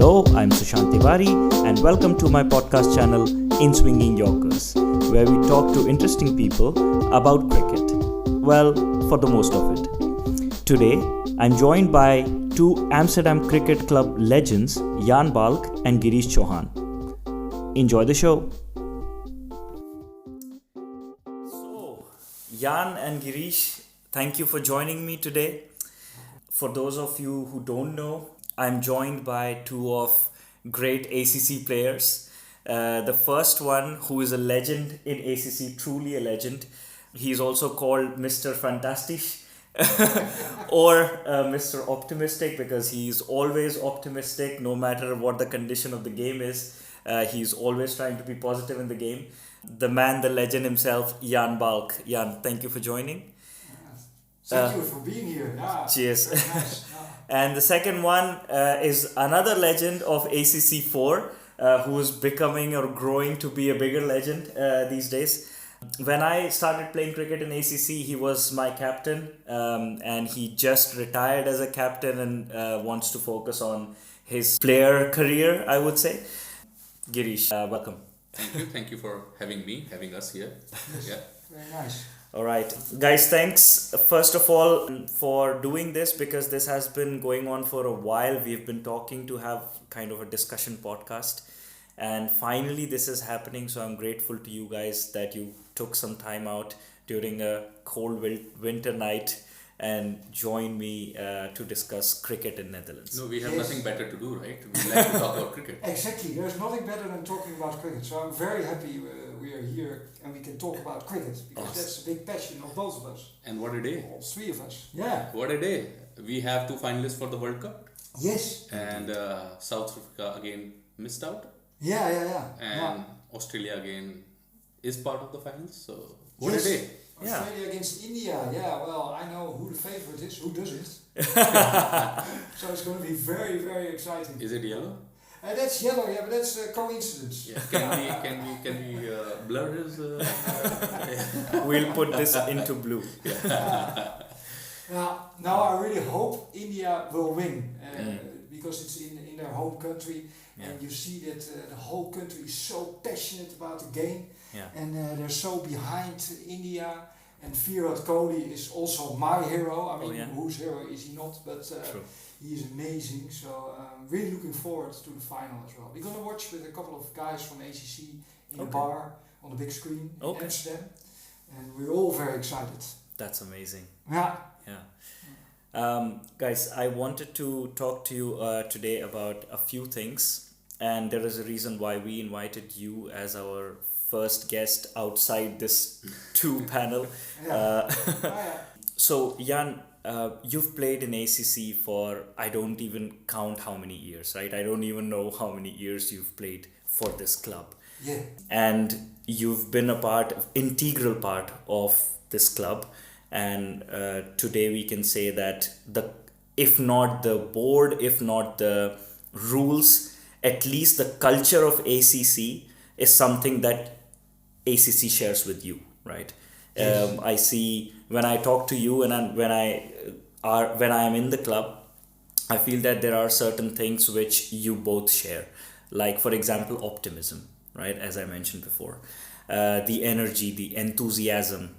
Hello, I'm Sushant Tiwari and welcome to my podcast channel In Swinging Yorkers, where we talk to interesting people about cricket. Well, for the most of it. Today, I'm joined by two Amsterdam Cricket Club legends, Jan Balk and Girish Chauhan. Enjoy the show. So, Jan and Girish, thank you for joining me today. For those of you who don't know, I'm joined by two of great ACC players. The first one, who is a legend in ACC, truly a legend. He's also called Mr. Fantastic or Mr. Optimistic, because he's always optimistic no matter what the condition of the game is. He's always trying to be positive in the game. The man, the legend himself, Jan Balk. Jan, thank you for joining. Thank you for being here. Yeah, cheers. Very nice. Yeah. And the second one is another legend of ACC4 who is becoming or growing to be a bigger legend these days. When I started playing cricket in ACC, he was my captain, and he just retired as a captain and wants to focus on his player career, I would say. Girish, welcome. Thank you for having us here. Yes. Yeah. Very nice. All right, guys, thanks first of all for doing this, because this has been going on for a while. We've been talking to have kind of a discussion podcast, and finally this is happening. So I'm grateful to you guys that you took some time out during a cold winter night and joined me to discuss cricket in Netherlands. No, we have nothing better to do, right? We like to talk about cricket. Exactly. There's nothing better than talking about cricket. So I'm very happy we are here and we can talk about cricket, because that's a big passion of both of us. And what a day. All three of us. Yeah. What a day. We have two finalists for the World Cup. Yes. And South Africa again missed out. Yeah. And Australia again is part of the finals. So what a day. Australia against India. Yeah, well, I know who the favorite is. Who does it? So it's going to be very, very exciting. Is it yellow? That's yellow, yeah, but that's a coincidence. Yeah. Can we blur his? We'll put this into blue. Now I really hope India will win, because it's in their home country, and you see that the whole country is so passionate about the game, and they're so behind India. And Virat Kohli is also my hero. I mean, whose hero is he not? But he is amazing. So I'm really looking forward to the final as well. We're going to watch with a couple of guys from ACC in a bar on the big screen in Amsterdam. And we're all very excited. That's amazing. Yeah. Guys, I wanted to talk to you today about a few things. And there is a reason why we invited you as our first guest outside this two panel. So Jan, you've played in ACC for, I don't even count how many years, right? I don't even know how many years you've played for this club. Yeah. And you've been integral part of this club. And today we can say that if not the board, if not the rules, at least the culture of ACC is something that ACC shares with you, right? Yes. I see when I talk to you and when I am in the club, I feel that there are certain things which you both share, like for example optimism, right? As I mentioned before, the energy, the enthusiasm,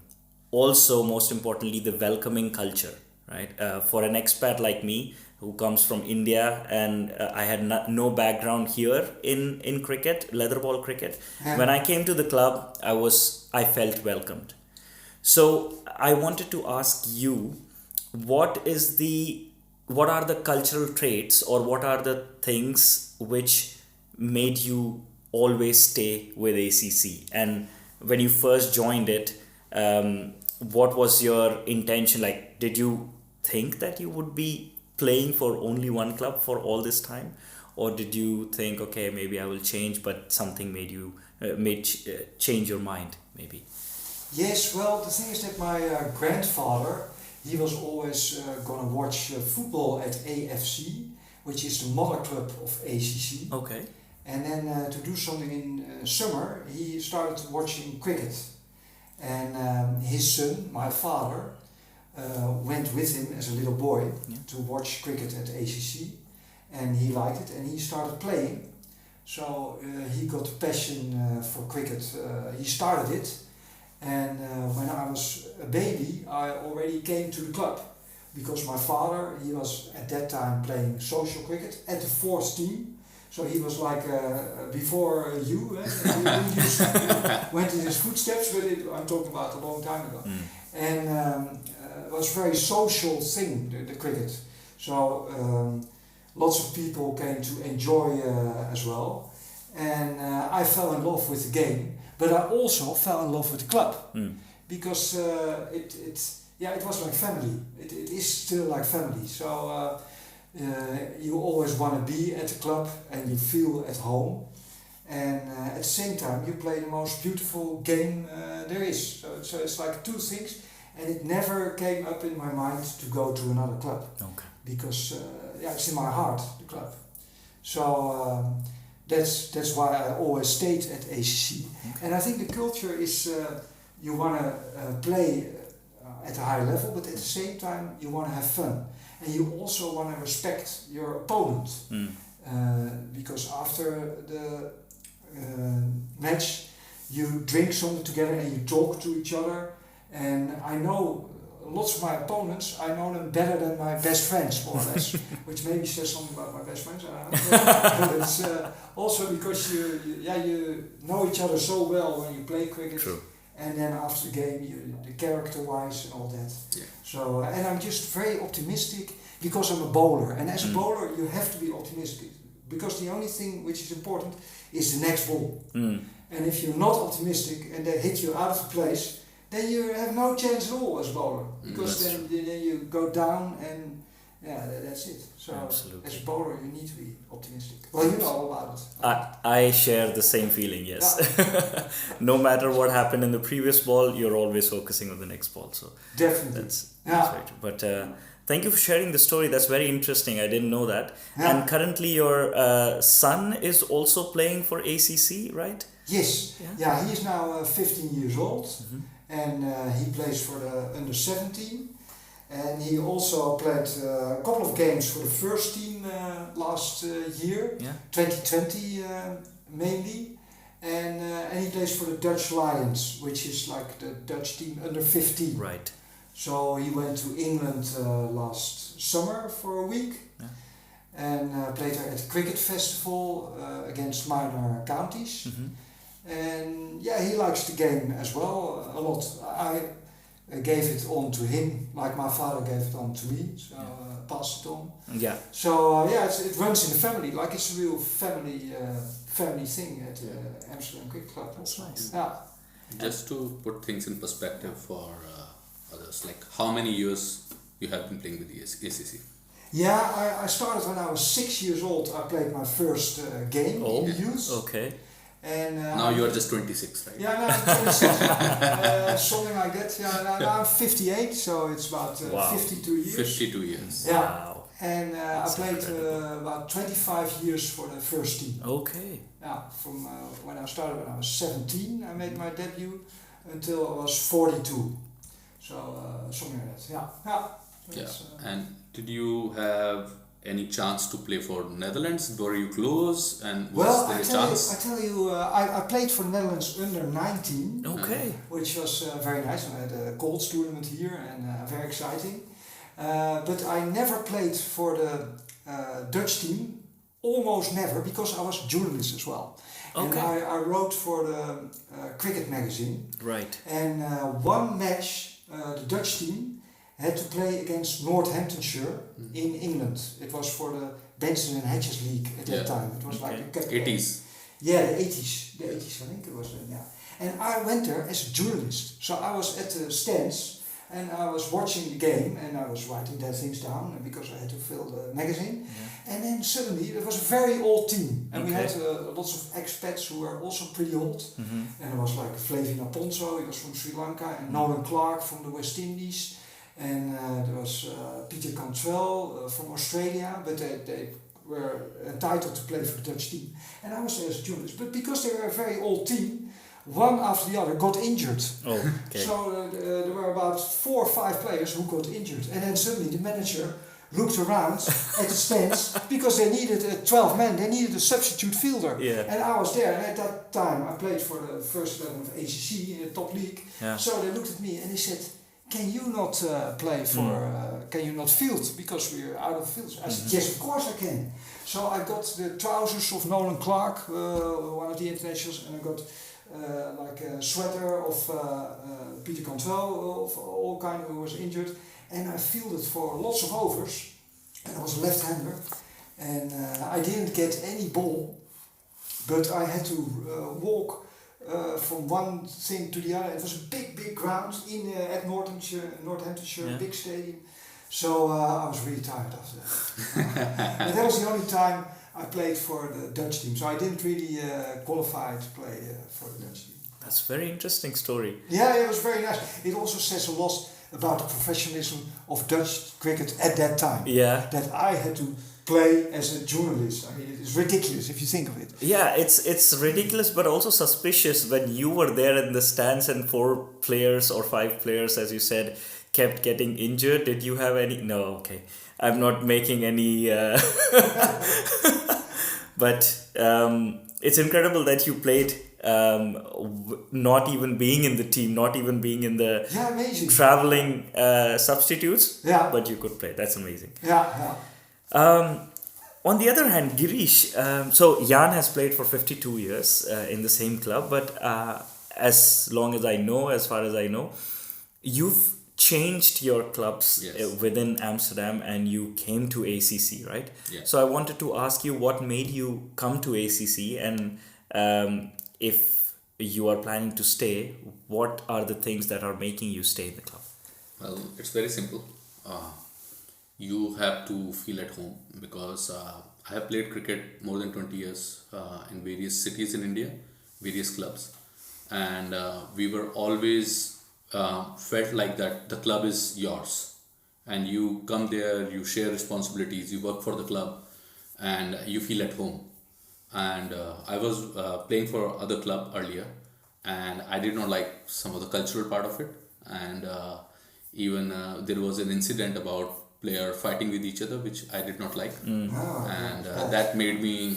also most importantly the welcoming culture, right? For an expat like me, who comes from India, and I had no background here in cricket, leatherball cricket. Yeah. When I came to the club, I felt welcomed. So I wanted to ask you, what are the cultural traits, or what are the things which made you always stay with ACC? And when you first joined it, what was your intention? Like, did you think that you would be playing for only one club for all this time, or did you think, okay, maybe I will change, but something made you change your mind, maybe? Yes, well, the thing is that my grandfather, he was always going to watch football at AFC, which is the mother club of ACC. Okay. And then to do something in summer, he started watching cricket. And his son, my father, went with him as a little boy to watch cricket at ACC. and he liked it, and he started playing. So he got a passion for cricket. He started it, and when I was a baby, I already came to the club because my father, he was at that time playing social cricket at the 4th team. So he was like before you, went in his footsteps, but I'm talking about a long time ago. And it was a very social thing, the cricket. So lots of people came to enjoy as well. And I fell in love with the game, but I also fell in love with the club. Because it was like family. It is still like family. So you always want to be at the club and you feel at home. And at the same time, you play the most beautiful game there is. So it's like two things. And it never came up in my mind to go to another club. Okay. Because it's in my heart, the club. So that's why I always stayed at ACC. Okay. And I think the culture is you want to play at a high level, but at the same time you want to have fun. And you also want to respect your opponent. Because after the match, you drink something together and you talk to each other. And I know lots of my opponents, I know them better than my best friends, more or less. Which maybe says something about my best friends, I don't know. But it's also because you know each other so well when you play cricket. True. And then after the game, the character-wise and all that. Yeah. So, and I'm just very optimistic because I'm a bowler. And as a bowler, you have to be optimistic. Because the only thing which is important is the next ball. And if you're not optimistic and they hit you out of the place, then you have no chance at all as a bowler. Because then you go down and that's it. So absolutely. As a bowler, you need to be optimistic. Well, you know all about it. I share the same feeling, yes. Yeah. No matter what happened in the previous ball, you're always focusing on the next ball. So definitely. That's very true. But thank you for sharing the story. That's very interesting. I didn't know that. Yeah. And currently your son is also playing for ACC, right? Yes. Yeah, he is now 15 years old. And he plays for the under 17. And he also played a couple of games for the first team last year, 2020 mainly. And he plays for the Dutch Lions, which is like the Dutch team under 15. Right. So he went to England last summer for a week and played there at the cricket festival against minor counties. And he likes the game as well a lot. I gave it on to him, like my father gave it on to me, so passed it on. Yeah. So it runs in the family, like it's a real family thing at Amsterdam Cricket Club. That's nice. Yeah. Just to put things in perspective for others, like how many years you have been playing with the ACC? Yeah, I started when I was 6 years old. I played my first game in the youth. Okay. And now you are just 26, right? Yeah, no, I'm 26. Something like that. Yeah, now I'm 58, so it's about 52 years. 52 years. Yeah. Wow. And I played about 25 years for the first team. Okay. Yeah, from when I started when I was 17, I made my debut until I was 42. So something like that. Yeah. And did you have any chance to play for Netherlands? Were you close? And was there a chance? I tell you, I played for Netherlands under 19. Okay. Which was very nice. I had a Colts tournament here and very exciting. But I never played for the Dutch team. Almost never, because I was a journalist as well. Okay. And I wrote for the cricket magazine. Right. And one match, the Dutch team had to play against Northamptonshire in England. It was for the Benson and Hedges League at that time. It was like the 80s. Yeah, the 80s. The 80s, I think it was. And I went there as a journalist. So I was at the stands and I was watching the game and I was writing their things down because I had to fill the magazine. Yeah. And then suddenly it was a very old team. And we had lots of expats who were also pretty old. And it was like Flavina Ponzo, he was from Sri Lanka, and Nolan Clark from the West Indies. And there was Peter Cantwell from Australia, but they were entitled to play for the Dutch team. And I was there as a journalist. But because they were a very old team, one after the other got injured. Oh, okay. So there were about 4 or 5 players who got injured. And then suddenly the manager looked around at the stands because they needed 12 men, they needed a substitute fielder. Yeah. And I was there, and at that time I played for the first 11 of ACC in the top league. Yeah. So they looked at me and they said, can you not play for, can you not field because we're out of field? I said, yes, of course I can. So I got the trousers of Nolan Clark, one of the internationals, and I got like a sweater of Peter Cantwell, of all kind who was injured. And I fielded for lots of overs, and I was a left-hander, and I didn't get any ball, but I had to walk from one thing to the other. It was a big ground at Northamptonshire, big stadium. So I was really tired after that. But that was the only time I played for the Dutch team, so I didn't really qualify to play for the Dutch team. That's a very interesting story. Yeah, it was very nice. It also says a lot about the professionalism of Dutch cricket at that time. Yeah. That I had to play as a journalist. I mean, it is ridiculous if you think of it. Yeah, it's ridiculous, but also suspicious when you were there in the stands and 4 players or 5 players, as you said, kept getting injured. Did you have any? No, okay. I'm not making any... but it's incredible that you played not even being in the team, not even being in the amazing. Traveling substitutes, Yeah. but you could play. That's amazing. Yeah. On the other hand, Girish, so Jan has played for 52 years in the same club, but as far as I know, you've changed your clubs within Amsterdam and you came to ACC, right? Yeah. So I wanted to ask you what made you come to ACC, and if you are planning to stay, what are the things that are making you stay in the club? Well, it's very simple. You have to feel at home because I have played cricket more than 20 years in various cities in India, various clubs, and we were always felt like that the club is yours, and you come there, you share responsibilities, you work for the club, and you feel at home. And I was playing for other club earlier, and I did not like some of the cultural part of it, and even there was an incident about player fighting with each other, which I did not like, and that made me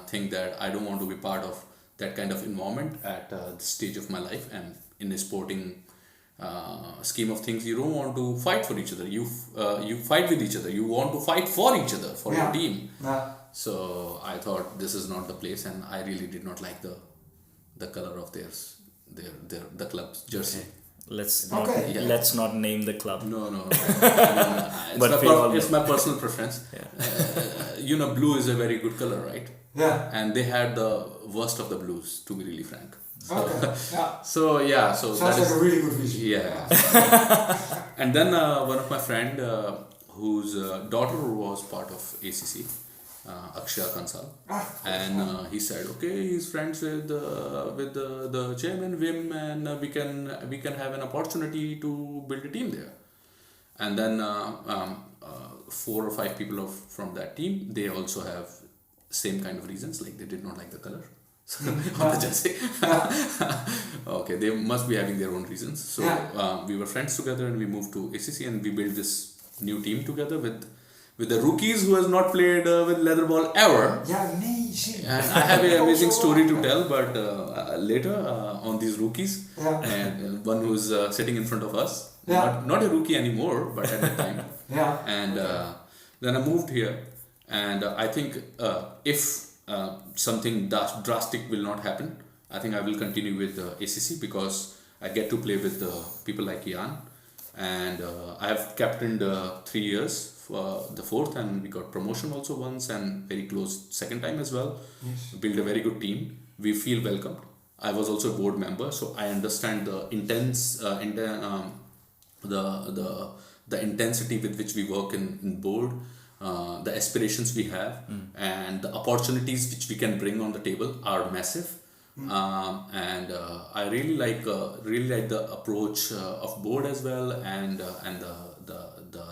think that I don't want to be part of that kind of environment at this stage of my life. And in a sporting scheme of things, you don't want to fight for each other. You fight with each other. You want to fight for each other, for your team. So I thought this is not the place, and I really did not like the color of the club's jersey. Okay. Let's not name the club. No. But it's my personal preference. Blue is a very good color, right? Yeah. And they had the worst of the blues, to be really frank. Okay. So Sounds like a really good reason. Yeah. And then one of my friend whose daughter was part of ACC, Akshaya Kansal, and he said, okay, he's friends with the chairman Wim, and we can have an opportunity to build a team there. And then 4 or 5 people from that team, they also have same kind of reasons, like they did not like the color of the jersey. Okay, they must be having their own reasons. So we were friends together, and we moved to ACC, and we built this new team together with the rookies who has not played with leather ball ever. Yeah, amazing. And I have an amazing story to tell, but later on these rookies, and one who's sitting in front of us, not a rookie anymore, but at that time. And then I moved here, and I think if something drastic will not happen, I think I will continue with ACC because I get to play with people like Jan, and I have captained 3 years. The 4th, and we got promotion also once, and very close second time as well. Yes. Build a very good team. We feel welcomed. I was also a board member, so I understand the the intensity with which we work in board, the aspirations we have, and the opportunities which we can bring on the table are massive. And I really like the approach of board as well, and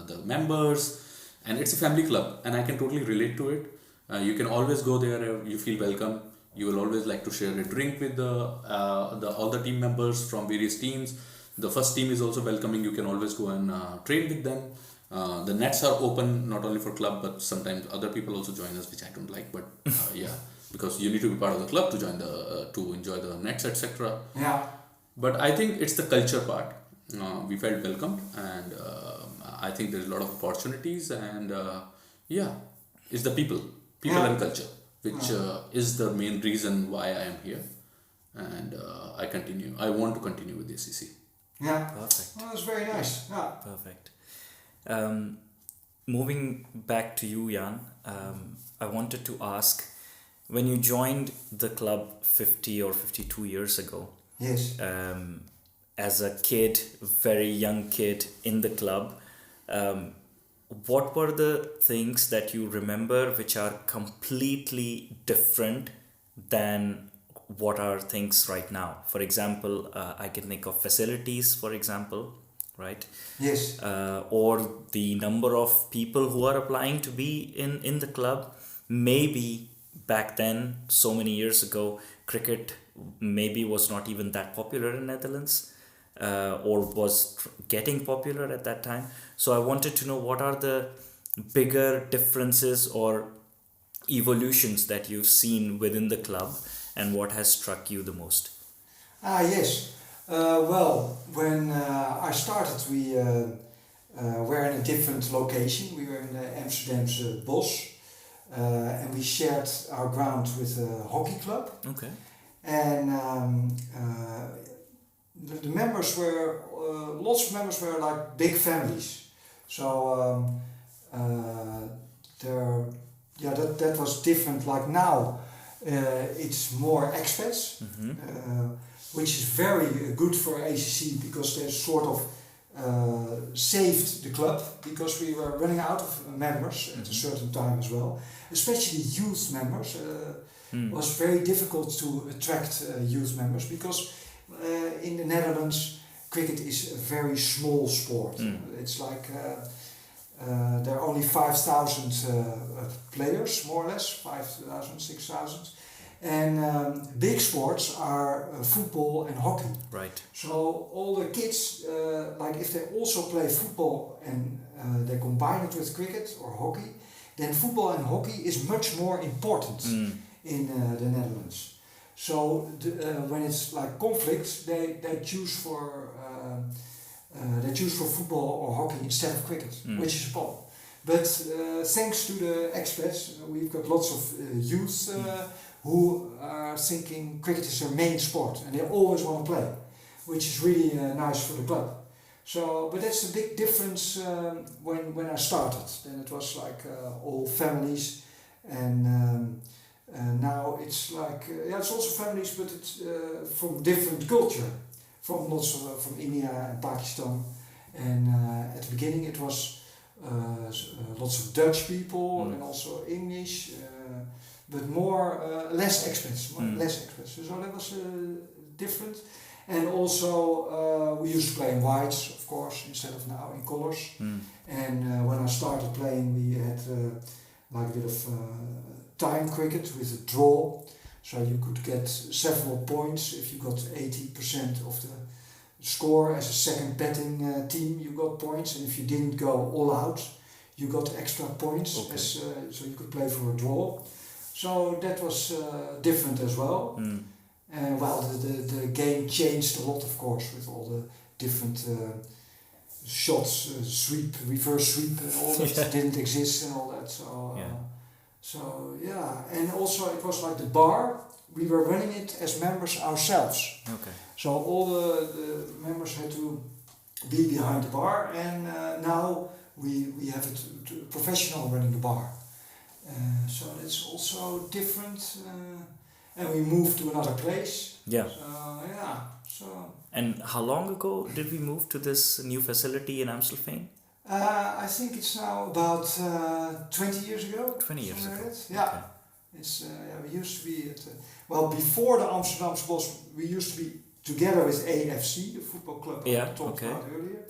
the members, and it's a family club, and I can totally relate to it. You can always go there, you feel welcome. You will always like to share a drink with all the team members from various teams. The first team is also welcoming. You can always go and train with them. The nets are open not only for club, but sometimes other people also join us, which I don't like. But yeah, because you need to be part of the club to join the to enjoy the nets, etc. Yeah. But I think it's the culture part. We felt welcomed, and I think there's a lot of opportunities, and yeah, it's the people Yeah. and culture, which is the main reason why I am here, and I want to continue with the SEC. Yeah. Perfect. Well, that's very nice. Yeah. Perfect. Moving back to you, Jan, I wanted to ask, when you joined the club 50 or 52 years ago, Yes. as a kid, very young kid in the club, what were the things that you remember which are completely different than what are things right now? For example, I can think of facilities, for example, right? Yes. Or the number of people who are applying to be in the club. Maybe back then, so many years ago, cricket maybe was not even that popular in Netherlands, or was getting popular at that time. So I wanted to know, what are the bigger differences or evolutions that you've seen within the club, and what has struck you the most? Yes. Well, when I started, we were in a different location. We were in the Amsterdam's Bos, and we shared our ground with a hockey club. Okay. And the members were, lots of members were like big families. So that was different. Like now, it's more expats, which is very good for ACC, because they sort of saved the club, because we were running out of members at a certain time as well, especially youth members. Was very difficult to attract youth members, because in the Netherlands cricket is a very small sport. It's like there are only 5,000 players, more or less, 5,000, 6,000. And big sports are football and hockey. Right. So all the kids, like if they also play football and they combine it with cricket or hockey, then football and hockey is much more important in the Netherlands. So when it's like conflict, they choose for football or hockey instead of cricket, which is a problem. But thanks to the expats, we've got lots of youth who are thinking cricket is their main sport, and they always want to play, which is really nice for the club. So, but that's a big difference when I started. Then it was like all families, and now it's like it's also families, but it's from different culture, from lots of from India and Pakistan. And at the beginning it was lots of Dutch people and also English, but more less expats, less expats. So that was different. And also we used to play in whites, of course, instead of now in colors. And when I started playing, we had like a bit of time cricket with a draw. So you could get several points if you got 80% of the score as a second batting team. You got points, and if you didn't go all out, you got extra points. Okay. So you could play for a draw. So that was different as well. Well, the game changed a lot, of course, with all the different shots, sweep, reverse sweep, and all that didn't exist and all that. So and also it was like the bar. We were running it as members ourselves. Okay. So all the members had to be behind the bar, and now we have a professional running the bar. So that's also different. And we moved to another place. Yeah. So. And how long ago did we move to this new facility in Amstelveen? I think it's now about 20 years ago. 20 years ago. Yeah. Okay. It's we used to be at before the Amsterdam Bos, we used to be together with AFC, the football club I talked about earlier.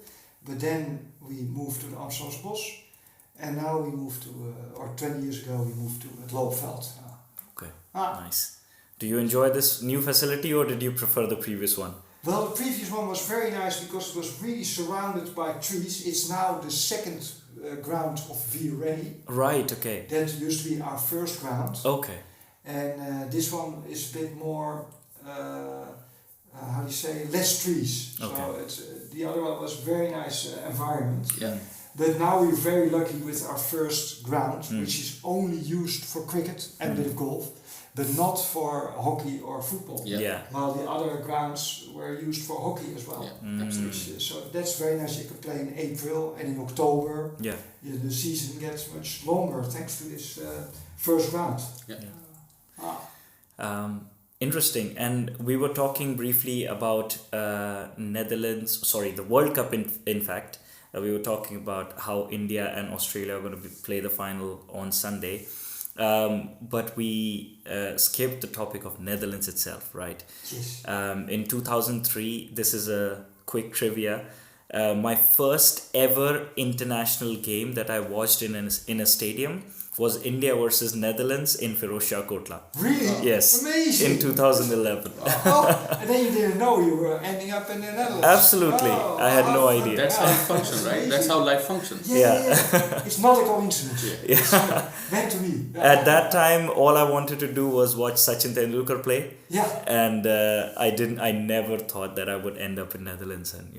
But then we moved to the Amsterdam Bos, and now we moved to, or 20 years ago, we moved to het Loopveld. Okay. Nice. Do you enjoy this new facility, or did you prefer the previous one? Well, the previous one was very nice because it was really surrounded by trees. It's now the second ground of Vireni. Right, okay. That used to be our first ground. Okay. And this one is a bit more, how do you say, less trees. Okay. So it's, the other one was very nice environment. Yeah. But now we're very lucky with our first ground, which is only used for cricket and a bit of golf, but not for hockey or football. Yeah. While the other grounds were used for hockey as well. Yeah, absolutely. So that's very nice. You can play in April and in October. Yeah. The season gets much longer thanks to this first ground. Interesting. And we were talking briefly about the World Cup in fact. We were talking about how India and Australia are going to play the final on Sunday. But we skipped the topic of Netherlands itself, right? Yes. In 2003, this is a quick trivia. My first ever international game that I watched in a stadium was India versus Netherlands in Firozshah Kotla. Really? Yes. Amazing. In 2011. And then you didn't know you were ending up in the Netherlands. Absolutely. I had no idea. That's how it functions, right? That's how life functions. Yeah. It's not a coincidence. Yeah. It's meant to be. At that time, all I wanted to do was watch Sachin Tendulkar play. Yeah. And I never thought that I would end up in Netherlands and,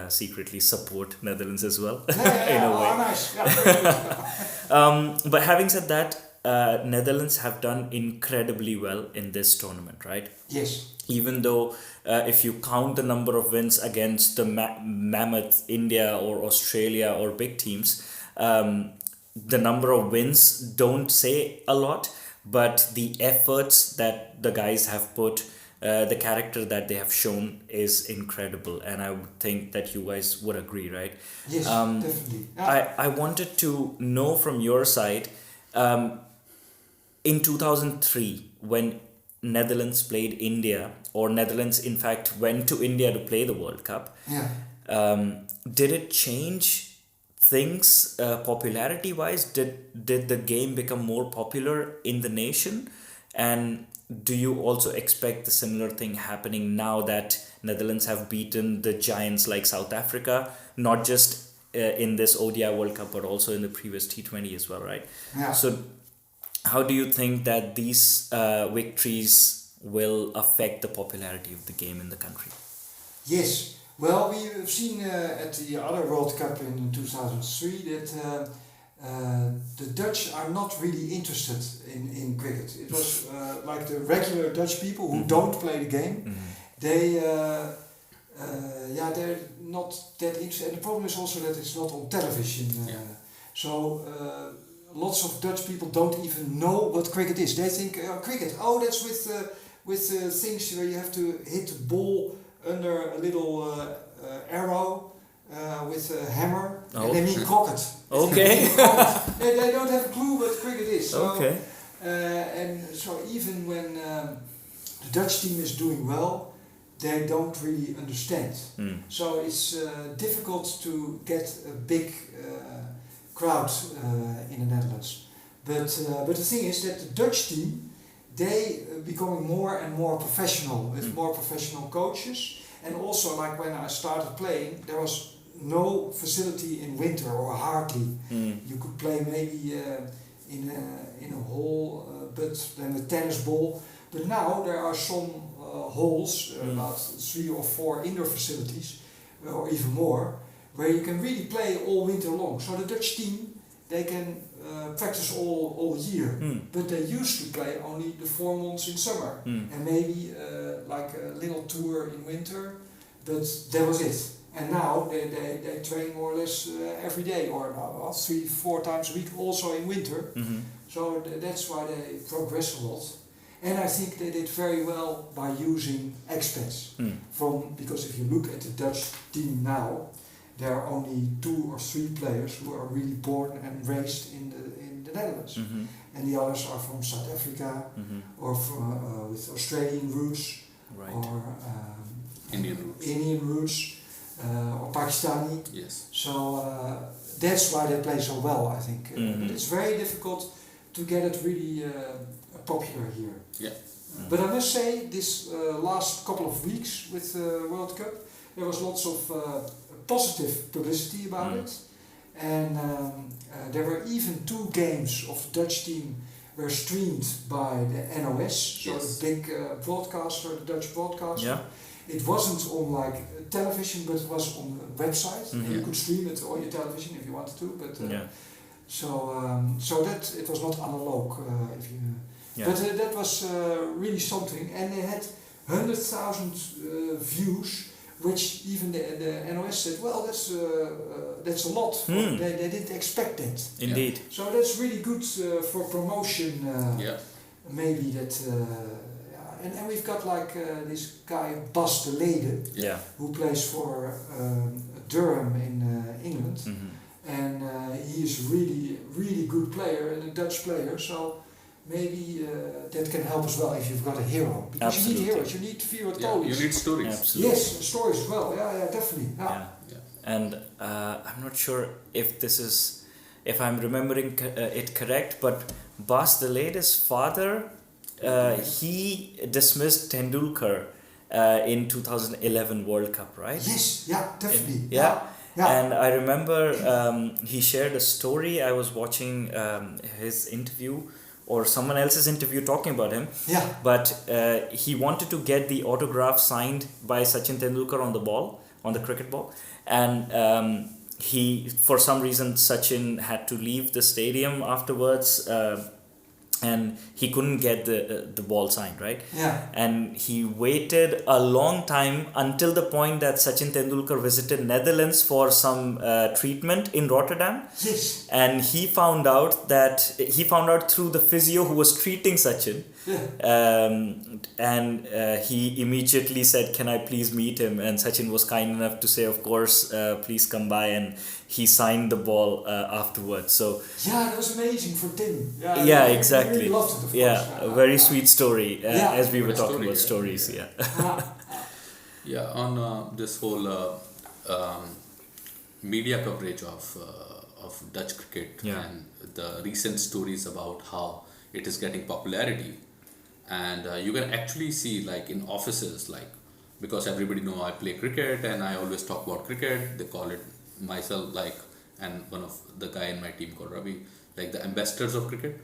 secretly support Netherlands as well, in a way. Nice. Yeah. But having said that, Netherlands have done incredibly well in this tournament, right? Yes. Even though if you count the number of wins against the mammoth India or Australia or big teams, the number of wins don't say a lot, but the efforts that the guys have put, the character that they have shown is incredible, and I would think that you guys would agree, right? Yes, definitely. I wanted to know from your side, in 2003, when Netherlands played India, or Netherlands in fact went to India to play the World Cup, did it change things popularity wise? Did the game become more popular in the nation? And do you also expect the similar thing happening now that Netherlands have beaten the giants like South Africa, not just in this ODI World Cup, but also in the previous T20 as well, right? Yeah. So how do you think that these victories will affect the popularity of the game in the country? Yes. Well, we have seen at the other World Cup in 2003 that the Dutch are not really interested in cricket. It was like the regular Dutch people who don't play the game. They're not that interested. And the problem is also that it's not on television. So lots of Dutch people don't even know what cricket is. They think cricket. Oh, that's with things where you have to hit the ball under a little arrow. With a hammer, and they mean croquet. Okay. They don't have a clue what cricket is. So, okay. And so even when the Dutch team is doing well, they don't really understand. So it's difficult to get a big crowd in the Netherlands. But the thing is that the Dutch team, they becoming more and more professional with more professional coaches. And also, like when I started playing, there was no facility in winter, or hardly. You could play maybe in a hall, but then a tennis ball. But now there are some halls, about 3 or 4 indoor facilities, or even more, where you can really play all winter long. So the Dutch team, they can practice all year, but they used to play only the 4 months in summer, and maybe like a little tour in winter, but that was it. And now they train more or less every day, or 3-4 times a week, also in winter. So that's why they progress a lot. And I think they did very well by using expats. Because if you look at the Dutch team now, there are only 2 or 3 players who are really born and raised in the Netherlands. And the others are from South Africa, or from with Australian roots, or Indian roots. Or Pakistani. Yes. So that's why they play so well, I think. But it's very difficult to get it really popular here. Yeah. But I must say, this last couple of weeks with the World Cup, there was lots of positive publicity about it. and there were even 2 games of the Dutch team were streamed by the NOS, so the big broadcaster, the Dutch broadcaster. Yeah. It wasn't on like television, but it was on a website, and you could stream it on your television if you wanted to. But so that it was not analog. But that was really something, and they had 100,000 views, which even the NOS said, well, that's a lot. They didn't expect that. Indeed. So that's really good for promotion. Maybe that. And we've got like this guy Bas de Lede, who plays for Durham in England, and he is really good player and a Dutch player. So maybe that can help as well if you've got a hero. Because you need heroes, you need favorite goalies. You need stories. Absolutely. Yes, stories as well. Yeah, definitely. Yeah. And I'm not sure if I'm remembering it correct, but Bas de Lede's father. He dismissed Tendulkar in 2011 World Cup, right? Yes, definitely. Yeah. And I remember he shared a story. I was watching his interview or someone else's interview talking about him. Yeah. But he wanted to get the autograph signed by Sachin Tendulkar on the cricket ball. And for some reason, Sachin had to leave the stadium afterwards. And he couldn't get the ball signed, right? Yeah. And he waited a long time until the point that Sachin Tendulkar visited Netherlands for some treatment in Rotterdam. Yes. And he found out through the physio who was treating Sachin. And he immediately said, "Can I please meet him?" And Sachin was kind enough to say, "Of course, please come by." And he signed the ball afterwards. So that was amazing for Tim. Yeah, exactly. Really loved it, of course. A very sweet story. As we were talking about stories. On this whole media coverage of Dutch cricket and the recent stories about how it is getting popularity, and you can actually see like in offices, like, because everybody know I play cricket and I always talk about cricket, they call it myself like, and one of the guy in my team called Ravi, like the ambassadors of cricket.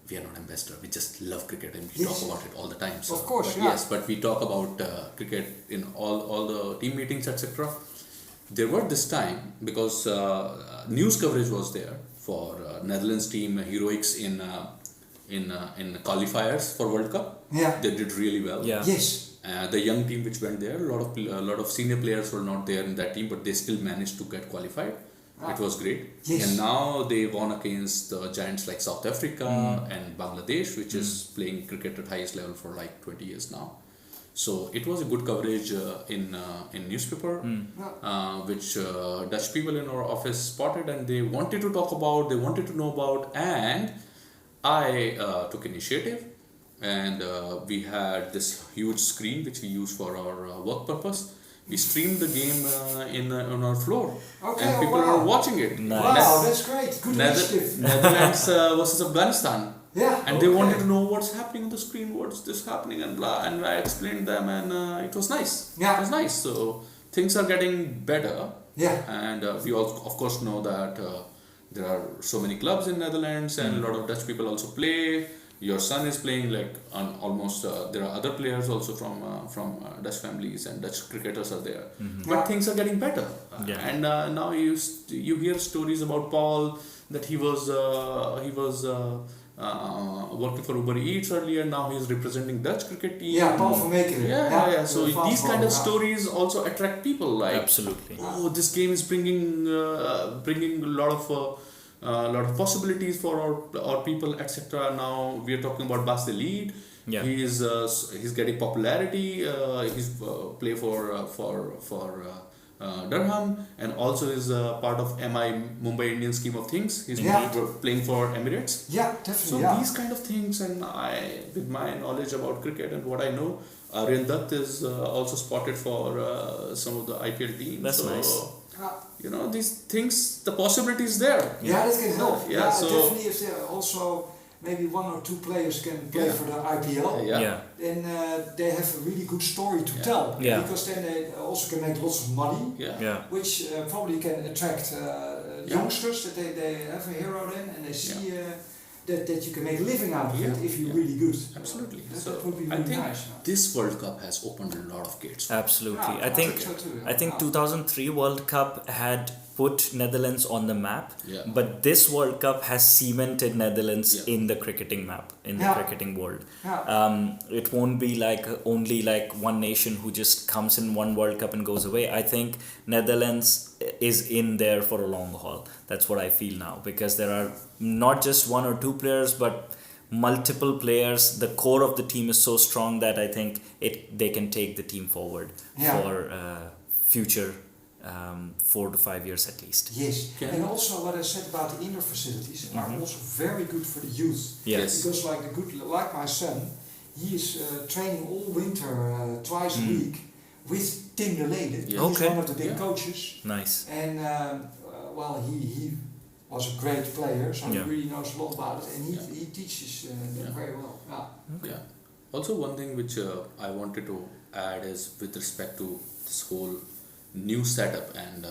We are not ambassador, we just love cricket and we talk about it all the time. So, of course, Yes, but we talk about cricket in all the team meetings, etc. There were this time, because news coverage was there for Netherlands team heroics in qualifiers for World Cup. They did really well. Yes. The young team which went there, a lot of senior players were not there in that team, but they still managed to get qualified. It was great. Yes. And now they won against the giants like South Africa and Bangladesh, which is playing cricket at highest level for like 20 years now. So it was a good coverage in newspaper, which Dutch people in our office spotted, and they wanted to talk about, they wanted to know about, and I took initiative, and we had this huge screen which we use for our work purpose. We streamed the game on our floor, and people are watching it. Nice. Wow, that's great. Good initiative. Netherlands versus Afghanistan. And they wanted to know what's happening on the screen, what's this happening, and blah. And I explained them, and it was nice. It was nice. So things are getting better. And we also, of course, know that there are so many clubs in Netherlands, and a lot of Dutch people also play. Your son is playing like on almost. There are other players also from Dutch families, and Dutch cricketers are there. But things are getting better. And now you hear stories about Paul, that he was working for Uber Eats earlier. Now he is representing Dutch cricket team. Paul van Mekeren. So these kind of stories also attract people. Like, absolutely. Oh, this game is bringing a lot of possibilities for our people, etc. Now we are talking about Bas de Leede. He's getting popularity. He's play for Durham, and also is part of Mumbai Indian scheme of things. He's playing for Emirates. Definitely. So these kind of things, and with my knowledge about cricket and what I know, Aryan Dutt is also spotted for some of the IPL teams. That's nice. These things, the possibility is there. That can help. So definitely, if there are also maybe 1 or 2 players can play for the IPL, then they have a really good story to tell. Because then they also can make lots of money, which probably can attract youngsters that they have a hero then, and they see that you can make a living out of it if you're really good. Absolutely. That would be really I think nice. this World Cup has opened a lot of gates. Absolutely. Yeah, I think so too, I think 2003 World Cup had put Netherlands on the map, but this World Cup has cemented Netherlands in the cricketing map, in the cricketing world. It won't be like only like one nation who just comes in one World Cup and goes away. I think Netherlands is in there for a long haul. That's what I feel now, because there are not just one or two players, but multiple players. The core of the team is so strong that I think they can take the team forward for future 4 to 5 years at least. Yes, and also what I said about the indoor facilities are also very good for the youth. Yes. Because like my son, he is training all winter twice a week with Tim de Lede. He's one of the big coaches. Nice. And he was a great player, so he really knows a lot about it, and he teaches them very well. Yeah. Also, one thing which I wanted to add is with respect to this whole new setup, and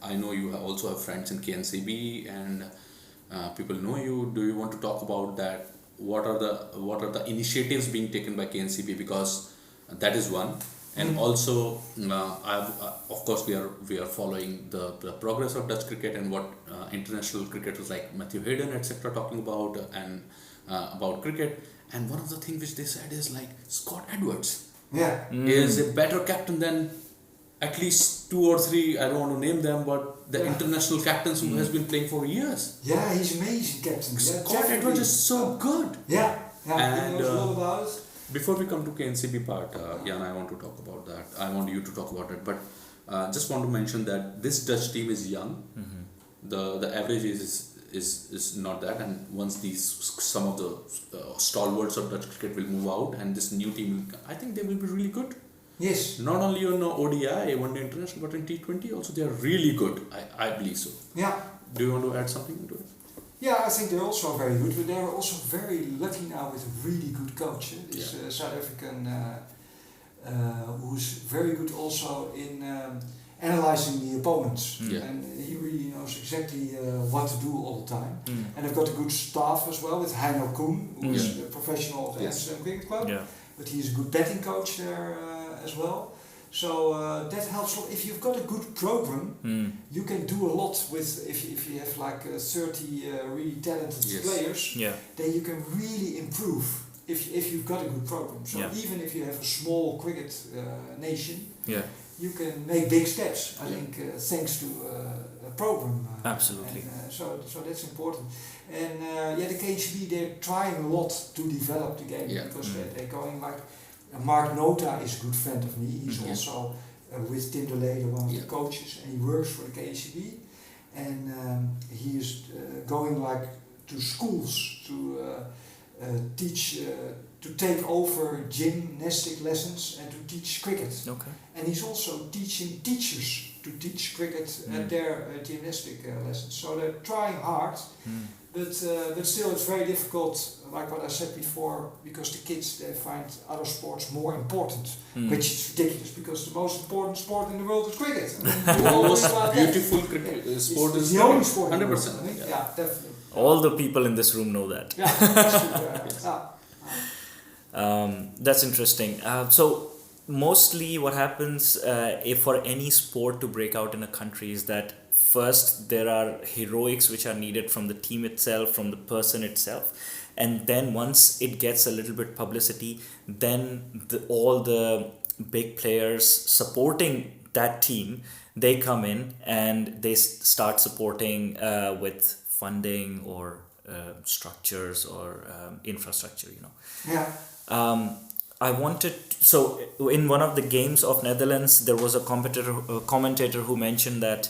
I know you also have friends in KNCB, and people know you. Do you want to talk about that? What are the initiatives being taken by KNCB, because that is one, and also of course we are following the progress of Dutch cricket and what international cricketers like Matthew Hayden etc. talking about and about cricket. And one of the things which they said is like Scott Edwards is a better captain than at least 2 or 3, I don't want to name them, but the international captains who has been playing for years. Yeah, he's amazing captain. Scott Edwards is so good. And he knows a lot about it. Before we come to KNCB part, Jan, I want to talk about that. I want you to talk about it, but just want to mention that this Dutch team is young. The average is not that, and once some of the stalwarts of Dutch cricket will move out, and this new team, I think they will be really good. Yes. Not only on ODI, One Day International, but in T20 also they are really good. I believe so. Yeah. Do you want to add something into it? Yeah, I think they're also very good, but they're also very lucky now with a really good coach. This South African who's very good also in analyzing the opponents. And he really knows exactly what to do all the time. And they've got a good staff as well with Heino Koen, who is a professional of the Amsterdam Cricket Club. But he's a good batting coach there as well. So that helps a lot. If you've got a good program, you can do a lot with, if you have like 30 really talented players, then you can really improve if you've got a good program. So even if you have a small cricket nation, you can make big steps, I think, thanks to a program. Absolutely. And, so that's important. And the KHB, they're trying a lot to develop the game because they're going like, Mark Nota is a good friend of me. He's also with Tim de Lede, one of the coaches, and he works for the KCB. And he is going like to schools to teach, to take over gymnastic lessons and to teach cricket. And he's also teaching teachers to teach cricket at their gymnastic lessons. So they're trying hard. But still it's very difficult, like what I said before, because the kids, they find other sports more important, which is ridiculous, because the most important sport in the world is cricket. I mean, the most beautiful sport is the only sport 100%. Definitely. All the people in this room know that. That's interesting. So mostly what happens if for any sport to break out in a country is that first there are heroics which are needed from the team itself, from the person itself, and then once it gets a little bit publicity, then all the big players supporting that team, they come in and they start supporting with funding or structures or infrastructure, So in one of the games of Netherlands, there was a commentator who mentioned that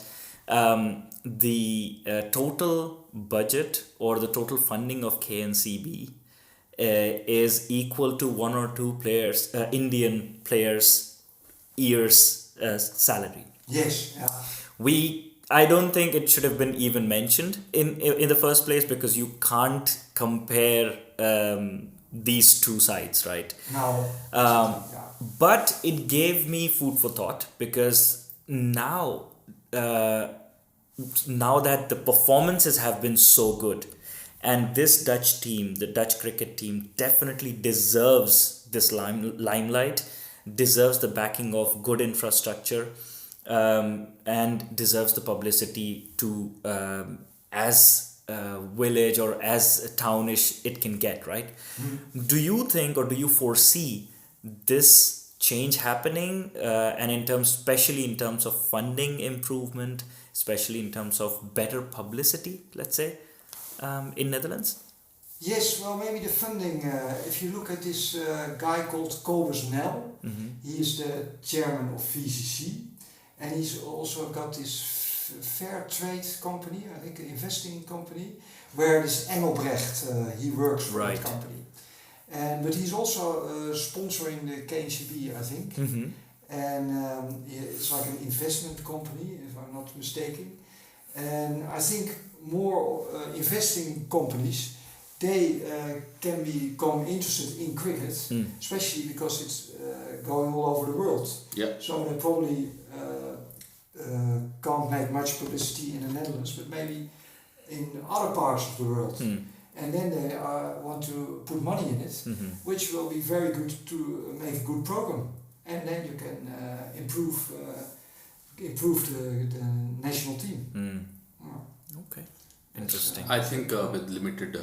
the total budget or the total funding of KNCB is equal to 1 or 2 players, Indian players' year's salary. Yes. I don't think it should have been even mentioned in the first place, because you can't compare these two sides, right? No. But it gave me food for thought, because now now that the performances have been so good, and this Dutch team, the Dutch cricket team, definitely deserves this limelight, deserves the backing of good infrastructure, and deserves the publicity to as village or as townish it can get, right? Do you think, or do you foresee this change happening, and in terms, especially in terms of funding improvement, especially in terms of better publicity, let's say, in Netherlands? Yes, well, maybe the funding, if you look at this guy called Cobus Nel, he is the chairman of VCC, and he's also got this fair trade company, I think an investing company, where this Engelbrecht, he works for Right. that company. But he's also sponsoring the KNCB, I think. And it's like an investment company, if I'm not mistaken. And I think more investing companies, they can become interested in cricket, especially because it's going all over the world. Yeah. So they probably can't make much publicity in the Netherlands, but maybe in other parts of the world. And then they want to put money in it, which will be very good to make a good program. And then you can improve the national team. Okay, interesting. I think with limited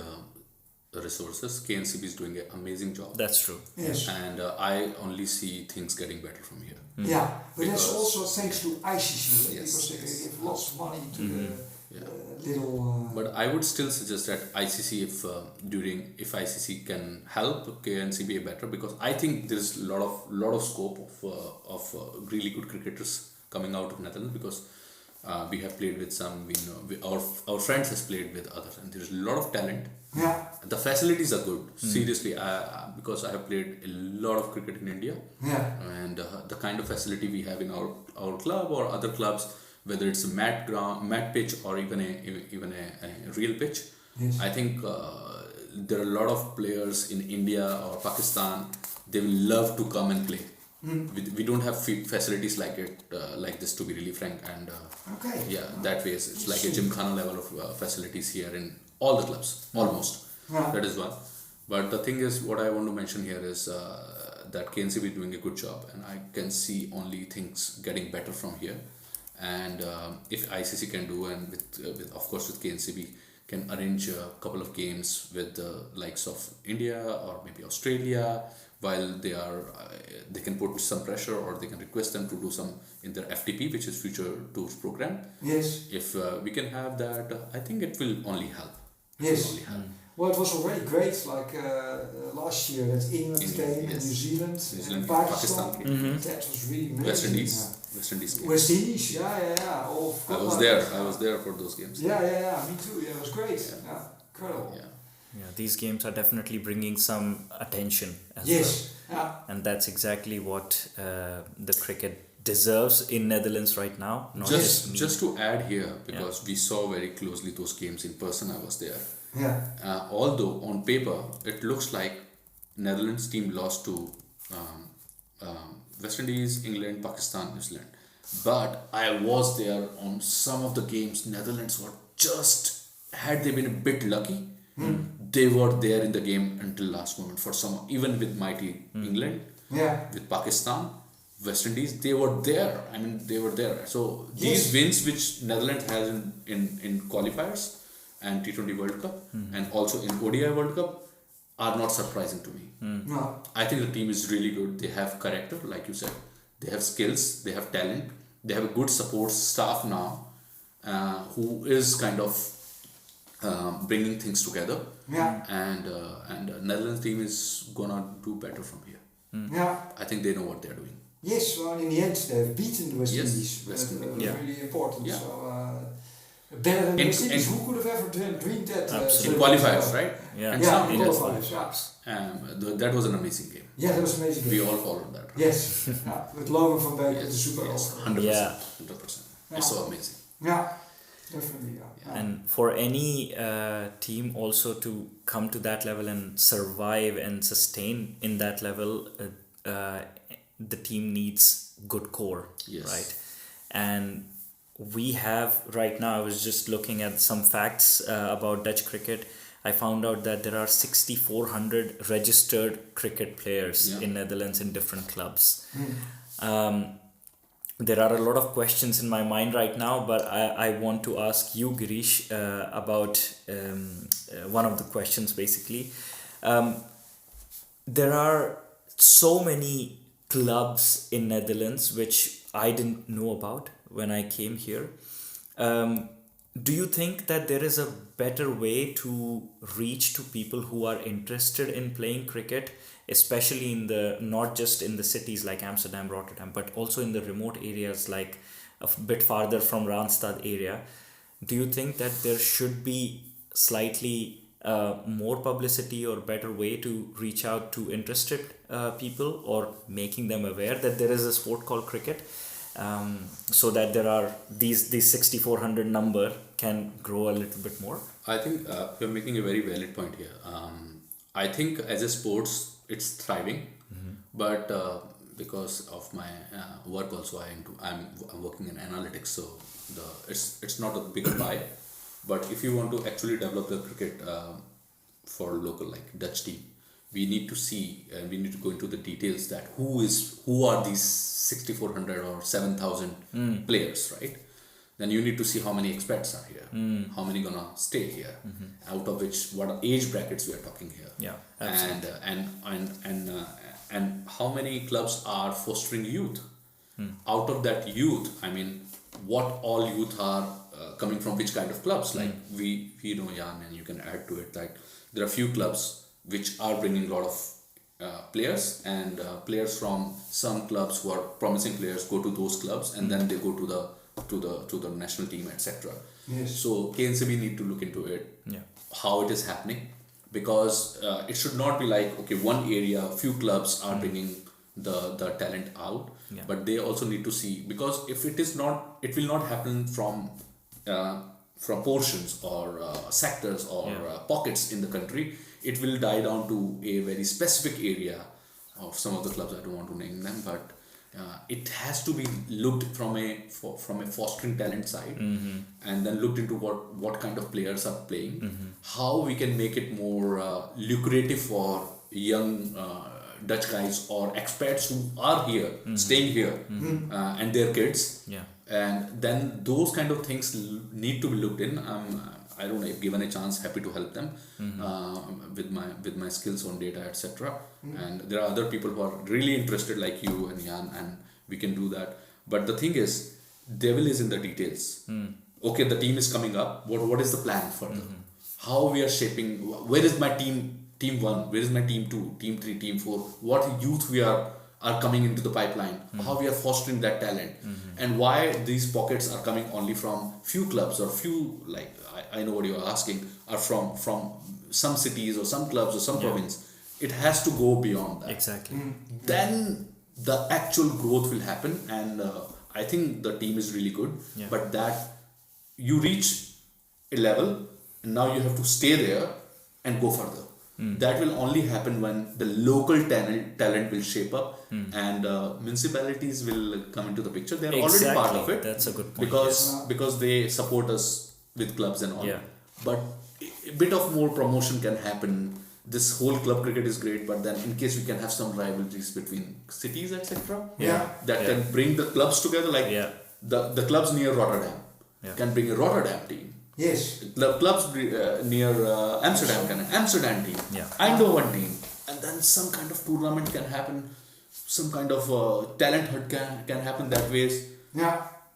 resources, KNCB is doing an amazing job. That's true. Yes. And I only see things getting better from here. Yeah, but that's Because- also thanks to ICC, Yes, because they yes. give lots of money to the Yeah. little. But I would still suggest that ICC, if ICC can help KNCB better, because I think there's a lot of scope of really good cricketers coming out of Netherlands, because we have played with some, our friends has played with others, and there's a lot of talent. Yeah. The facilities are good. Seriously, because I have played a lot of cricket in India, Yeah. and the kind of facility we have in our club or other clubs, whether it's a mat pitch or even a real pitch, Yes. I think there are a lot of players in India or Pakistan. They will love to come and play. We don't have facilities like this, to be really frank, and Okay. yeah, that way it's like a gymkhana level of facilities here in all the clubs almost. Yeah. That is one. But the thing is, what I want to mention here is that KNCB is doing a good job, and I can see only things getting better from here. And if ICC can do, and with of course with KNCB can arrange a couple of games with the likes of India or maybe Australia, while they can put some pressure, or they can request them to do some in their FTP, which is Future Tours Program. Yes. If we can have that, I think it will only help. It will Yes. only help. Well, it was already great, like last year that England came, and yes. New Zealand, New Zealand, and Pakistan. Pakistan came. That was really amazing. West Indies. West Indies came. West Indies, yeah. All I was there. I was there for those games. Yeah, me too. Yeah, it was great. Yeah, incredible. Yeah. Yeah, these games are definitely bringing some attention as Yes. well. Yeah. And that's exactly what the cricket deserves in Netherlands right now. Not just me. Just to add here, because we saw very closely those games in person. I was there. Yeah. Although on paper it looks like Netherlands team lost to West Indies, England, Pakistan, New Zealand, but I was there on some of the games. Netherlands were just, had they been a bit lucky, they were there in the game until last moment. For some, even with mighty England, Yeah. with Pakistan, West Indies, they were there. I mean, they were there. So these wins which Netherlands has in qualifiers and T20 World Cup and also in ODI World Cup are not surprising to me. No. I think the team is really good. They have character, like you said. They have skills. They have talent. They have a good support staff now, who is kind of bringing things together. Yeah. And Netherlands team is gonna do better from here. Yeah. I think they know what they're doing. Yes, well, in the end they've beaten the West Yes, Indies. West That Indies. was really important. Yeah. So better than the And- West Indies. and- Who could have ever dreamed that? Absolutely. In qualifiers, right? Yeah. And Yeah, some- it is. qualifiers. Yeah. that was an amazing game. Yeah, that was amazing. We all followed that. Right? Yes. Yeah, with Logan van Beek with the super yes, over. 100%. Yeah. 100%. Yeah. It's so amazing. Yeah, definitely. Yeah. And for any team also to come to that level and survive and sustain in that level, the team needs good core, Yes. right? And we have right now, I was just looking at some facts about Dutch cricket. I found out that there are 6,400 registered cricket players in Netherlands in different clubs. There are a lot of questions in my mind right now, but I want to ask you, Girish, about one of the questions basically. There are so many clubs in Netherlands which I didn't know about when I came here. Do you think that there is a better way to reach to people who are interested in playing cricket, especially in the not just in the cities like Amsterdam, Rotterdam, but also in the remote areas like a bit farther from Randstad area? Do you think that there should be slightly more publicity or better way to reach out to interested people, or making them aware that there is a sport called cricket, so that there are these 6,400 number can grow a little bit more? I think you're making a very valid point here. I think as a sports, it's thriving, but because of my work also, I'm working in analytics, so it's not a big pie. But if you want to actually develop the cricket for local like Dutch team, we need to see and we need to go into the details that who are these 6,400 or 7,000 players, right? Then you need to see how many expats are here, how many gonna stay here, out of which what age brackets we are talking here, Yeah, absolutely. and how many clubs are fostering youth. Out of that youth, I mean, what all youth are coming from which kind of clubs? Like we know, Jan, and you can add to it. Like there are few clubs which are bringing a lot of players, and players from some clubs who are promising players go to those clubs, and then they go to the national team, etc. Yes. So KNCB need to look into it, how it is happening, because it should not be like, okay, one area, few clubs are bringing the talent out, but they also need to see, because if it is not, it will not happen from portions or sectors or pockets in the country. It will die down to a very specific area of some of the clubs. I don't want to name them, but it has to be looked from a fostering talent side, and then looked into what kind of players are playing, how we can make it more lucrative for young Dutch guys or expats who are here, staying here, and their kids. And then those kind of things need to be looked in. I don't know, if given a chance, happy to help them with my skills on data, etc. And there are other people who are really interested, like you and Jan, and we can do that. But the thing is, devil is in the details. Okay, the team is coming up. What is the plan further? How we are shaping? Where is my team 1? Where is my team 2, team 3, team 4? What youth we are coming into the pipeline? How we are fostering that talent? And why these pockets are coming only from few clubs, or few, like I know what you are asking, are from some cities or some clubs or some province. It has to go beyond that. Exactly. Then the actual growth will happen, and I think the team is really good. But that you reach a level, and now you have to stay there and go further. That will only happen when the local talent will shape up, and municipalities will come into the picture. They are already part of it. That's a good point. Because they support us with clubs and all. But a bit of more promotion can happen. This whole club cricket is great, but then in case we can have some rivalries between cities, etc. That can bring the clubs together. Like the clubs near Rotterdam can bring a Rotterdam team. Yes. The clubs near Amsterdam can Amsterdam team, Eindhoven team, and then some kind of tournament can happen, some kind of talent hunt can happen that ways.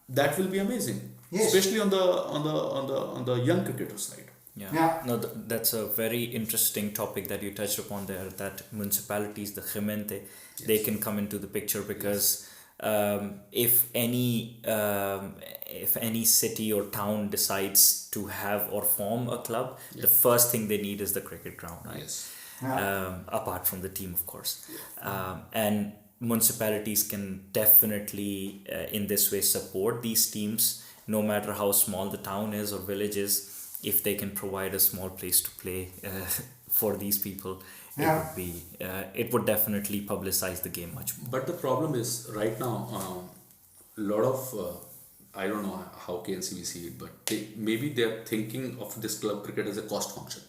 That will be amazing, especially on the young cricketer side. No, that's a very interesting topic that you touched upon there. That municipalities, the gemeente, they can come into the picture, because if any city or town decides to have or form a club, the first thing they need is the cricket ground, right? Apart from the team, of course. And municipalities can definitely in this way support these teams, no matter how small the town is or village is. If they can provide a small place to play for these people, it would definitely publicize the game much more. But the problem is, right now, a lot of I don't know how KNCB see it, but maybe they're thinking of this club cricket as a cost function.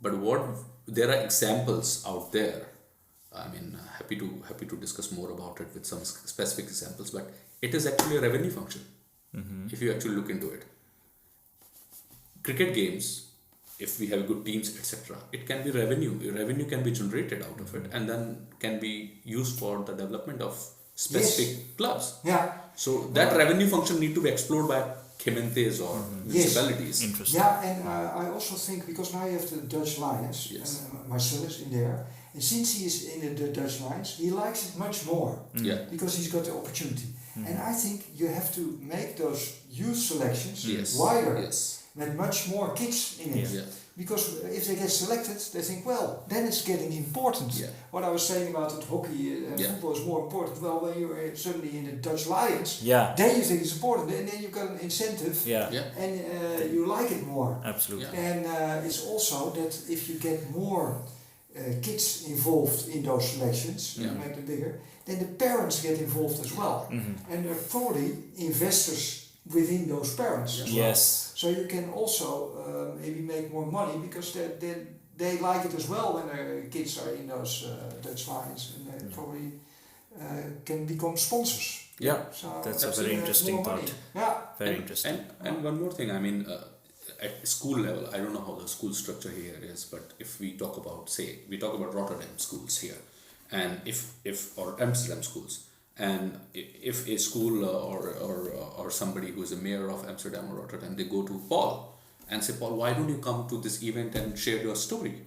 But there are examples out there. I mean, happy to discuss more about it with some specific examples. But it is actually a revenue function if you actually look into it. Cricket games, if we have good teams, etc., it can be revenue. Revenue can be generated out of it, and then can be used for the development of specific clubs. Yeah. So that revenue function need to be explored by Khementes or municipalities. Interesting. Yeah, and I also think, because now you have the Dutch Lions, and my son is in there, and since he is in the Dutch Lions, he likes it much more because he's got the opportunity. And I think you have to make those youth selections wider, with much more kids in it. Yeah. Because if they get selected, they think, well, then it's getting important. Yeah. What I was saying about that hockey and football is more important. Well, when you're suddenly in the Dutch Lions, then you think it's important, and then you've got an incentive, and you like it more. Absolutely. And it's also that if you get more kids involved in those selections, make them bigger, then the parents get involved as well. And there are probably investors within those parents as well. Yes. So you can also maybe make more money because they like it as well when their kids are in those Dutch Lions, and they probably can become sponsors. Yeah, So that's a very interesting more thought. money. Yeah. Very interesting. And one more thing, I mean, at school level, I don't know how the school structure here is, but if we talk about, Rotterdam schools here, and if or Amsterdam schools, and if a school or somebody who is a mayor of Amsterdam or Rotterdam, they go to Paul and say, Paul, why don't you come to this event and share your story?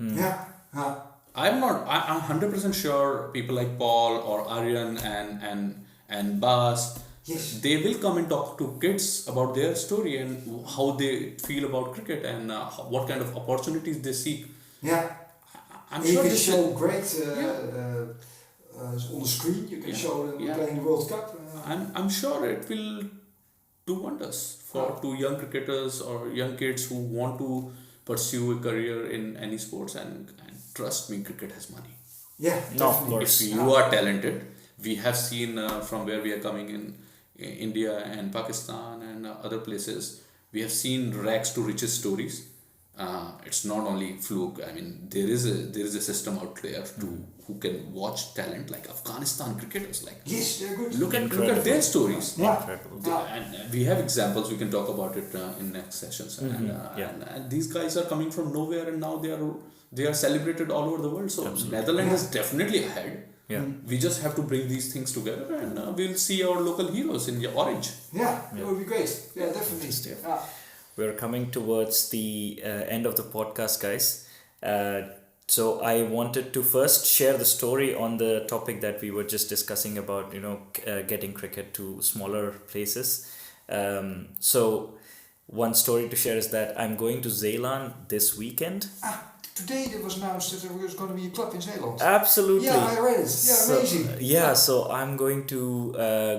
I'm 100% sure people like Paul or Aryan and Bas, they will come and talk to kids about their story and how they feel about cricket and what kind of opportunities they seek. Yeah. I'm you sure can show great on the screen. You can show them playing the World Cup. I'm sure it will do wonders to young cricketers or young kids who want to pursue a career in any sports, and trust me, cricket has money. Yeah, no, of course. If you are talented, we have seen from where we are coming in India and Pakistan and other places, we have seen rags to riches stories. It's not only fluke. I mean, there is a system out there who can watch talent like Afghanistan cricketers. Like they're good. Look at their stories. And we have examples. We can talk about it in next sessions. And these guys are coming from nowhere, and now they are celebrated all over the world. So Netherlands is definitely ahead. Yeah. We just have to bring these things together, and we'll see our local heroes in the orange. Yeah, it would be great. Yeah, definitely. Yeah. We're coming towards the end of the podcast, guys. So I wanted to first share the story on the topic that we were just discussing about, getting cricket to smaller places. So one story to share is that I'm going to Zeeland this weekend. Today it was announced that there was going to be a club in Zeeland. Absolutely. Yeah, I read it. Yeah, amazing. So I'm going to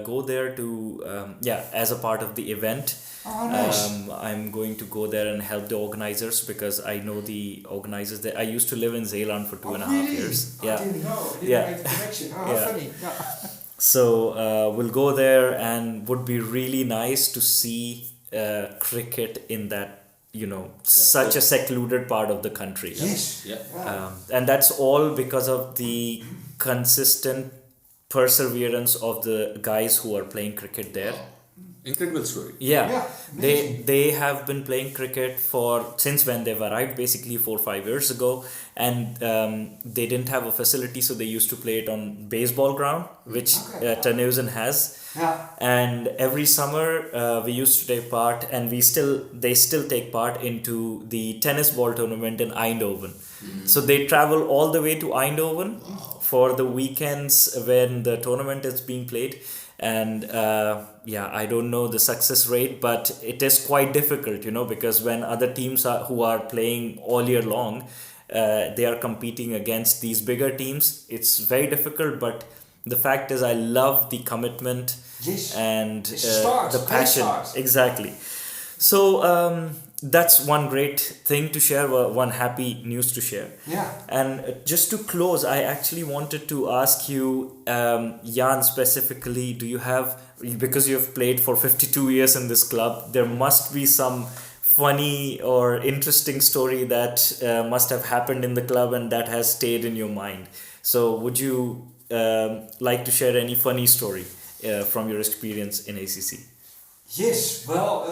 go there to, as a part of the event. Oh, nice. I'm going to go there and help the organizers because I know the organizers there. I used to live in Zeeland for 2.5 years. I didn't know. I didn't make the connection. How funny. Yeah. So we'll go there, and would be really nice to see cricket in that, such a secluded part of the country. Yes. And that's all because of the consistent perseverance of the guys who are playing cricket there. Wow. Incredible story. They have been playing cricket since when they've arrived, basically 4 or 5 years ago, and they didn't have a facility, so they used to play it on baseball ground, which Terneuzen has. And every summer we used to take part, and they still take part into the tennis ball tournament in Eindhoven. So they travel all the way to Eindhoven for the weekends when the tournament is being played. And I don't know the success rate, but it is quite difficult, because when other teams who are playing all year long, they are competing against these bigger teams. It's very difficult, but the fact is I love the commitment and the passion. Exactly. So that's one great thing to share, one happy news to share. Yeah. And just to close, I actually wanted to ask you, Jan, specifically, do you have, because you have played for 52 years in this club, there must be some funny or interesting story that must have happened in the club and that has stayed in your mind. So would you like to share any funny story from your experience in ACC? Yes, well,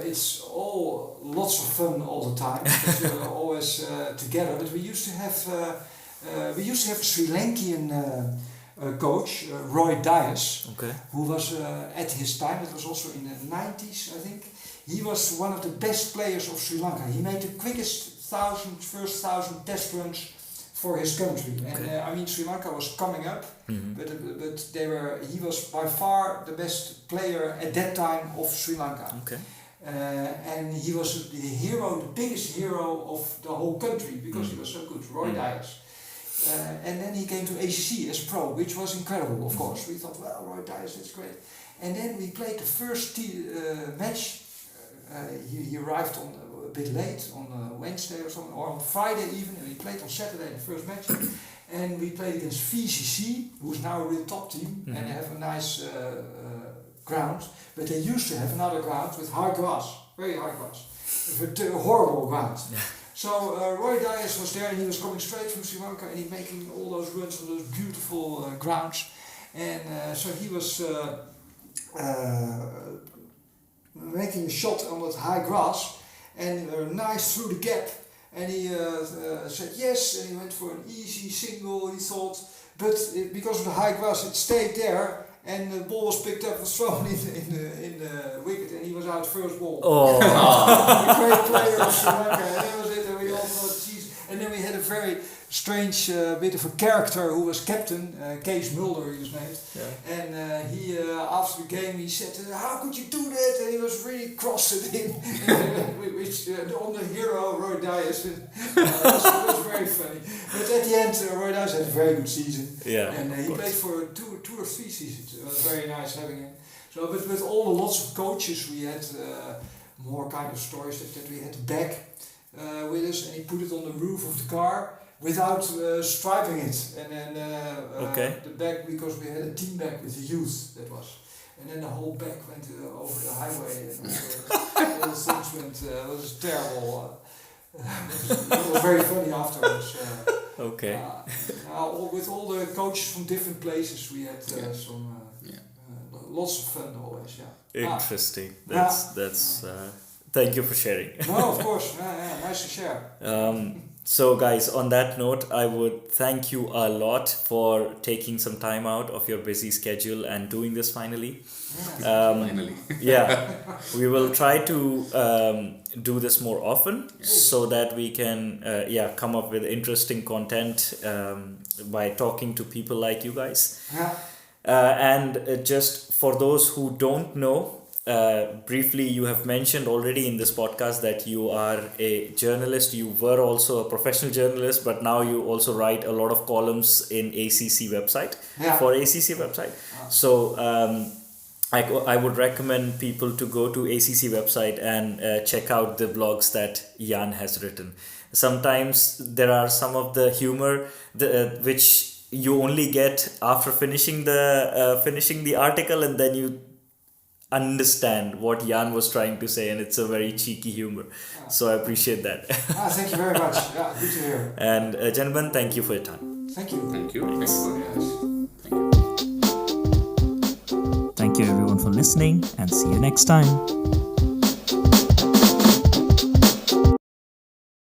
it's all lots of fun all the time because we're always together. But we used to have a Sri Lankan coach, Roy Dias, Okay. who was at his time. It was also in the 90s, I think. He was one of the best players of Sri Lanka. He made the quickest first thousand test runs for his country. And I mean, Sri Lanka was coming up, but he was by far the best player at that time of Sri Lanka. Okay. And he was the hero, the biggest hero of the whole country because he was so good, Roy Dias. And then he came to ACC as pro, which was incredible, of course. We thought, well, Roy Dias, that's great. And then we played the first match. He arrived on a bit late on Wednesday or something, or on Friday even, and we played on Saturday the first match. And we played against VCC, who's now a real top team, and they have a nice ground. But they used to have another ground with high grass, very high grass, a horrible ground. So Roy Dias was there, and he was coming straight from Sri Lanka, and he making all those runs on those beautiful grounds. And so he was making a shot on that high grass, and nice through the gap. And he said yes, and he went for an easy single, he thought, but because of the high grass it stayed there, and the ball was picked up and thrown in the wicket, and he was out first ball. Oh. A great player of Sri Lanka, and that was it, and we all thought, geez. And then we had a very strange bit of a character who was captain, Kees Mulder he was named, and he after the game he said, how could you do that? And he was really cross at him, which on the hero Roy Dias, it was very funny. But at the end Roy Dias had a very good season, and he played for two or three seasons. It was very nice having him. So, but with all the lots of coaches we had more kind of stories that we had a bag with us, and he put it on the roof of the car without striping it, and then the bag, because we had a team bag with the youth, that was, and then the whole bag went over the highway, and all the things went, it was terrible. It was very funny afterwards. With all the coaches from different places, we had some lots of fun always. Interesting. That's. Thank you for sharing. No, of course. Nice to share. So guys, on that note, I would thank you a lot for taking some time out of your busy schedule and doing this finally. Finally. We will try to do this more often so that we can come up with interesting content by talking to people like you guys. And just for those who don't know, briefly, you have mentioned already in this podcast that you are a journalist. You were also a professional journalist, but now you also write a lot of columns in ACC website, for ACC website. So I would recommend people to go to ACC website and check out the blogs that Jan has written. Sometimes there are some of the humor which you only get after finishing the article, and then you understand what Jan was trying to say, and it's a very cheeky humor. So I appreciate that. Thank you very much. Yeah, good to hear. And gentlemen, thank you for your time. Thank you. Thank you. Thanks. Thank you everyone for listening, and see you next time.